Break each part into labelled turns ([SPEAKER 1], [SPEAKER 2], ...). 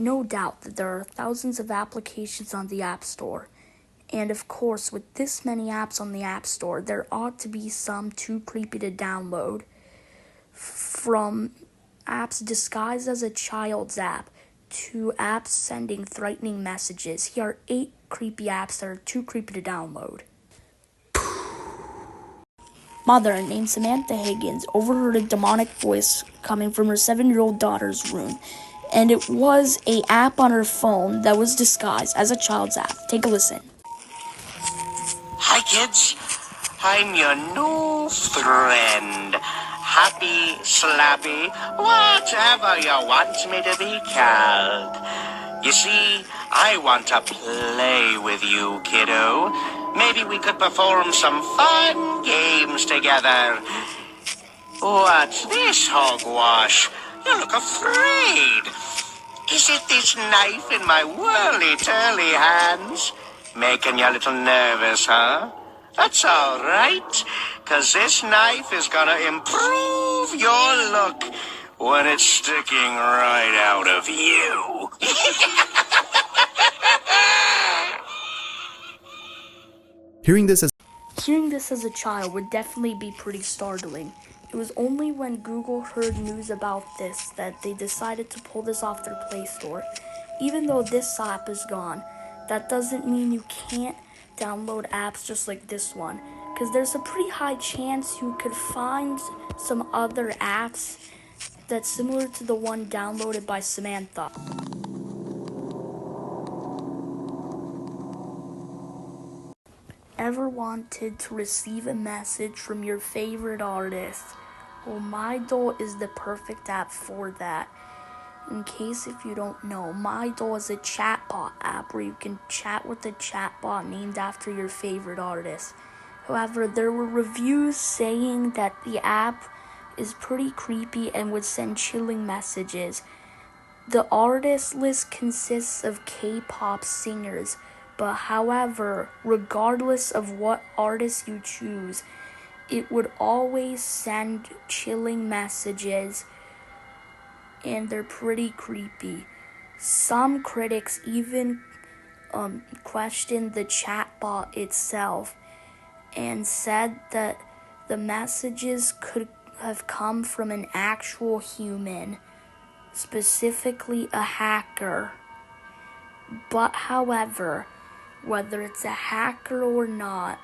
[SPEAKER 1] no doubt that there are thousands of applications on the App Store. And of course, with this many apps on the App Store, there ought to be some too creepy to download. From apps disguised as a child's app to apps sending threatening messages, here are 8 creepy apps that are too creepy to download. Mother, named Samantha Higgins, overheard a demonic voice coming from her 7-year-old daughter's room, and it was an app on her phone that was disguised as a child's app. Take a listen.
[SPEAKER 2] Hi, kids. I'm your new friend. Happy, Slappy, whatever you want me to be called. You see, I want to play with you, kiddo. Maybe we could perform some fun games together. What's this, hogwash? You look afraid. Is it this knife in my whirly-turly hands? Making you a little nervous, huh? That's all right, 'cause this knife is gonna improve your look when it's sticking right out of you.
[SPEAKER 3] Hearing this
[SPEAKER 1] as a child would definitely be pretty startling. It was only when Google heard news about this that they decided to pull this off their Play Store. Even though this app is gone, that doesn't mean you can't download apps just like this one, because there's a pretty high chance you could find some other apps that's similar to the one downloaded by Samantha. Ever wanted to receive a message from your favorite artist? Well, MyDoll is the perfect app for that. In case if you don't know, MyDoll is a chatbot app where you can chat with a chatbot named after your favorite artist. However, there were reviews saying that the app is pretty creepy and would send chilling messages. The artist list consists of K-pop singers, but however, regardless of what artist you choose, it would always send chilling messages, and they're pretty creepy. Some critics even questioned the chatbot itself and said that the messages could have come from an actual human, specifically a hacker. But however, whether it's a hacker or not,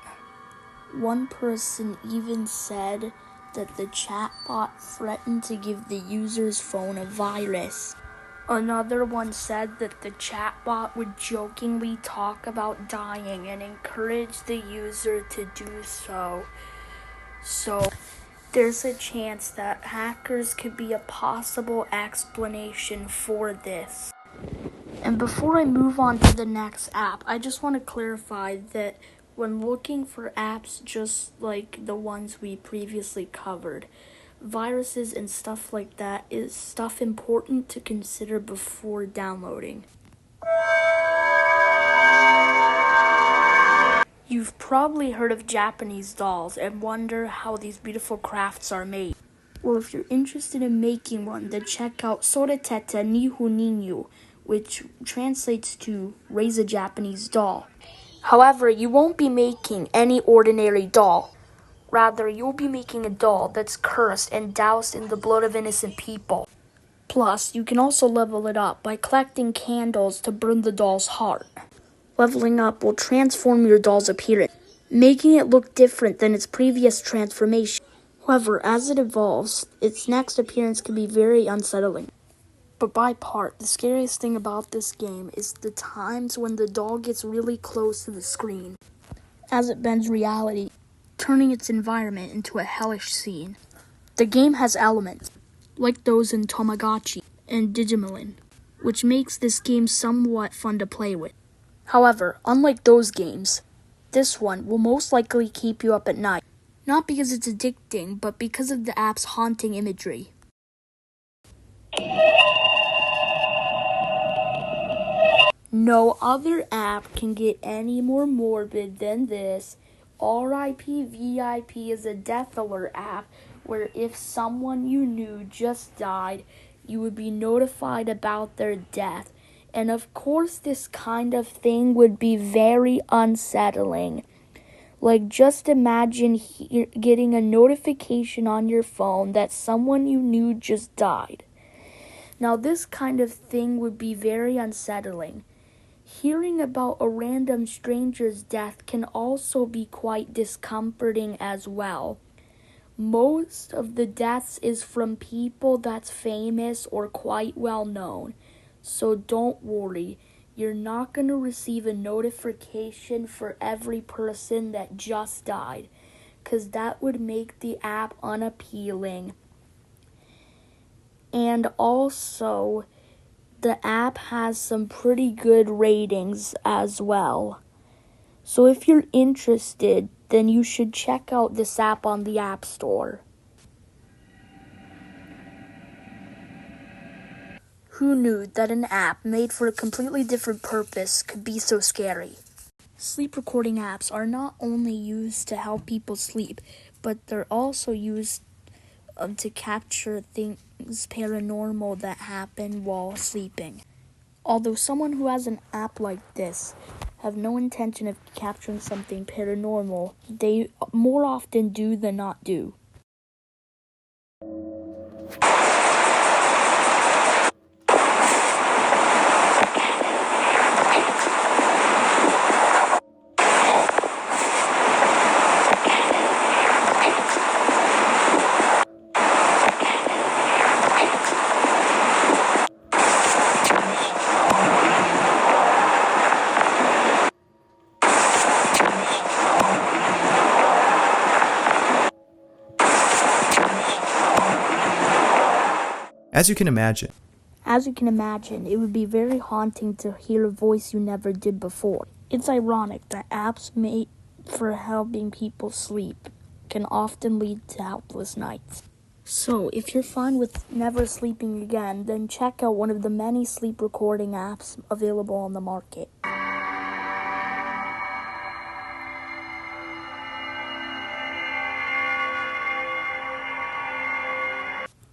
[SPEAKER 1] one person even said that the chatbot threatened to give the user's phone a virus. Another one said that the chatbot would jokingly talk about dying and encourage the user to do so. So, there's a chance that hackers could be a possible explanation for this. And before I move on to the next app, I just want to clarify that when looking for apps just like the ones we previously covered, viruses and stuff like that is stuff important to consider before downloading. You've probably heard of Japanese dolls and wonder how these beautiful crafts are made. Well, if you're interested in making one, then check out Soreteta Nihu Ninyu, which translates to raise a Japanese doll. However, you won't be making any ordinary doll. Rather, you'll be making a doll that's cursed and doused in the blood of innocent people. Plus, you can also level it up by collecting candles to burn the doll's heart. Leveling up will transform your doll's appearance, making it look different than its previous transformation. However, as it evolves, its next appearance can be very unsettling. But by part, the scariest thing about this game is the times when the doll gets really close to the screen, as it bends reality, turning its environment into a hellish scene. The game has elements, like those in Tamagotchi and Digimon, which makes this game somewhat fun to play with. However, unlike those games, this one will most likely keep you up at night, not because it's addicting, but because of the app's haunting imagery. No other app can get any more morbid than this. RIP VIP is a death alert app where if someone you knew just died, you would be notified about their death. And of course, this kind of thing would be very unsettling. Like, just imagine getting a notification on your phone that someone you knew just died. Now, this kind of thing would be very unsettling. Hearing about a random stranger's death can also be quite discomforting as well. Most of the deaths is from people that's famous or quite well known. So don't worry, you're not going to receive a notification for every person that just died, because that would make the app unappealing. And also, the app has some pretty good ratings as well. So if you're interested, then you should check out this app on the App Store. Who knew that an app made for a completely different purpose could be so scary? Sleep recording apps are not only used to help people sleep, but they're also used to capture things paranormal that happen while sleeping. Although someone who has an app like this have no intention of capturing something paranormal, they more often do than not do.
[SPEAKER 3] As you can imagine,
[SPEAKER 1] it would be very haunting to hear a voice you never did before. It's ironic that apps made for helping people sleep can often lead to helpless nights. So, if you're fine with never sleeping again, then check out one of the many sleep recording apps available on the market.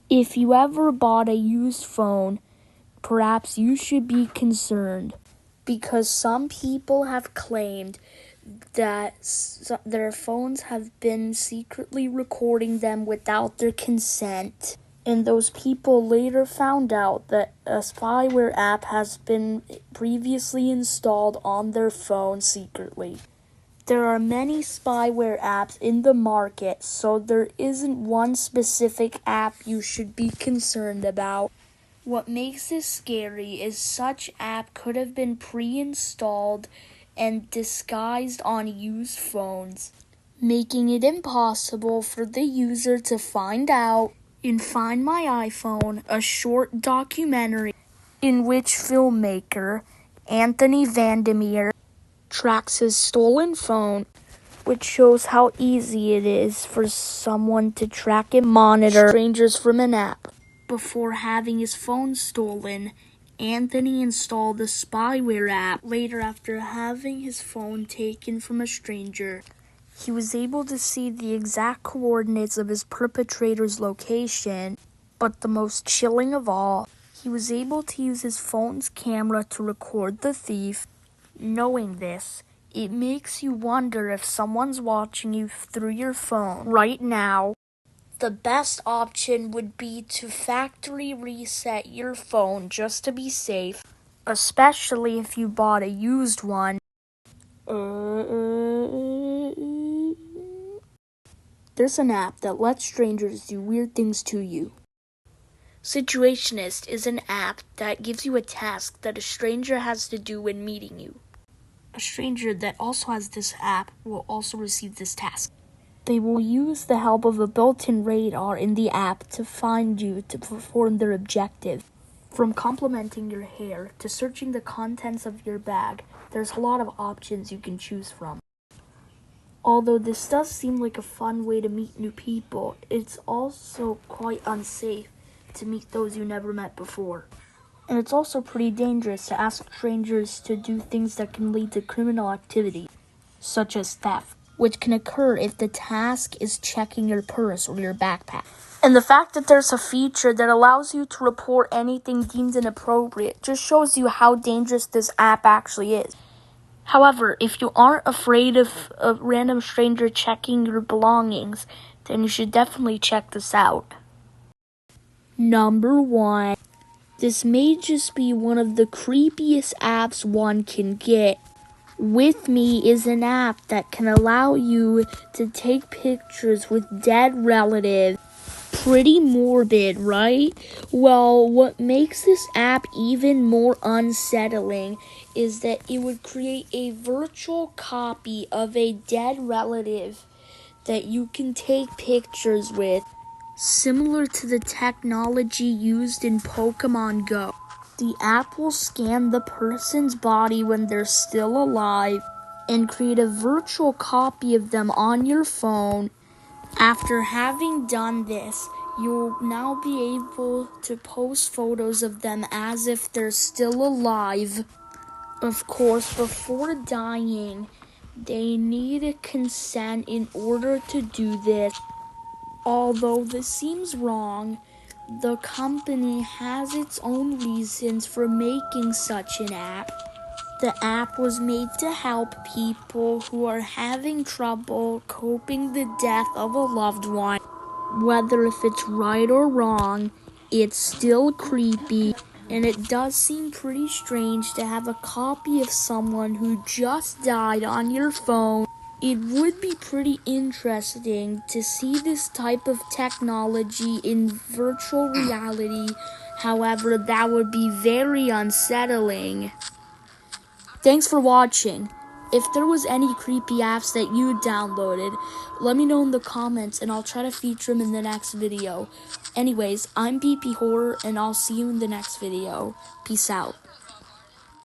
[SPEAKER 1] If you ever bought a used phone, perhaps you should be concerned, because some people have claimed that their phones have been secretly recording them without their consent. And those people later found out that a spyware app has been previously installed on their phone secretly. There are many spyware apps in the market, so there isn't one specific app you should be concerned about. What makes this scary is such app could have been pre-installed and disguised on used phones, making it impossible for the user to find out. In Find My iPhone, a short documentary in which filmmaker Anthony Vandermeer tracks his stolen phone, which shows how easy it is for someone to track and monitor strangers from an app. Before having his phone stolen, Anthony installed the spyware app. Later, after having his phone taken from a stranger, he was able to see the exact coordinates of his perpetrator's location. But the most chilling of all, he was able to use his phone's camera to record the thief. Knowing this, it makes you wonder if someone's watching you through your phone right now. The best option would be to factory reset your phone just to be safe, especially if you bought a used one. There's an app that lets strangers do weird things to you. Situationist is an app that gives you a task that a stranger has to do when meeting you. A stranger that also has this app will also receive this task. They will use the help of a built-in radar in the app to find you to perform their objective. From complimenting your hair to searching the contents of your bag, there's a lot of options you can choose from. Although this does seem like a fun way to meet new people, it's also quite unsafe to meet those you never met before. And it's also pretty dangerous to ask strangers to do things that can lead to criminal activity, such as theft, which can occur if the task is checking your purse or your backpack. And the fact that there's a feature that allows you to report anything deemed inappropriate just shows you how dangerous this app actually is. However, if you aren't afraid of a random stranger checking your belongings, then you should definitely check this out. Number 1. This may just be one of the creepiest apps one can get. With Me is an app that can allow you to take pictures with dead relatives. Pretty morbid, right? Well, what makes this app even more unsettling is that it would create a virtual copy of a dead relative that you can take pictures with, similar to the technology used in Pokemon Go. The app will scan the person's body when they're still alive and create a virtual copy of them on your phone. After having done this, you'll now be able to post photos of them as if they're still alive. Of course, before dying, they need consent in order to do this. Although this seems wrong, the company has its own reasons for making such an app. The app was made to help people who are having trouble coping the death of a loved one. Whether if it's right or wrong, it's still creepy, and it does seem pretty strange to have a copy of someone who just died on your phone. It would be pretty interesting to see this type of technology in virtual reality. However, that would be very unsettling. Thanks for watching. If there was any creepy apps that you downloaded, let me know in the comments and I'll try to feature them in the next video. Anyways, I'm PP Horror and I'll see you in the next video. Peace out.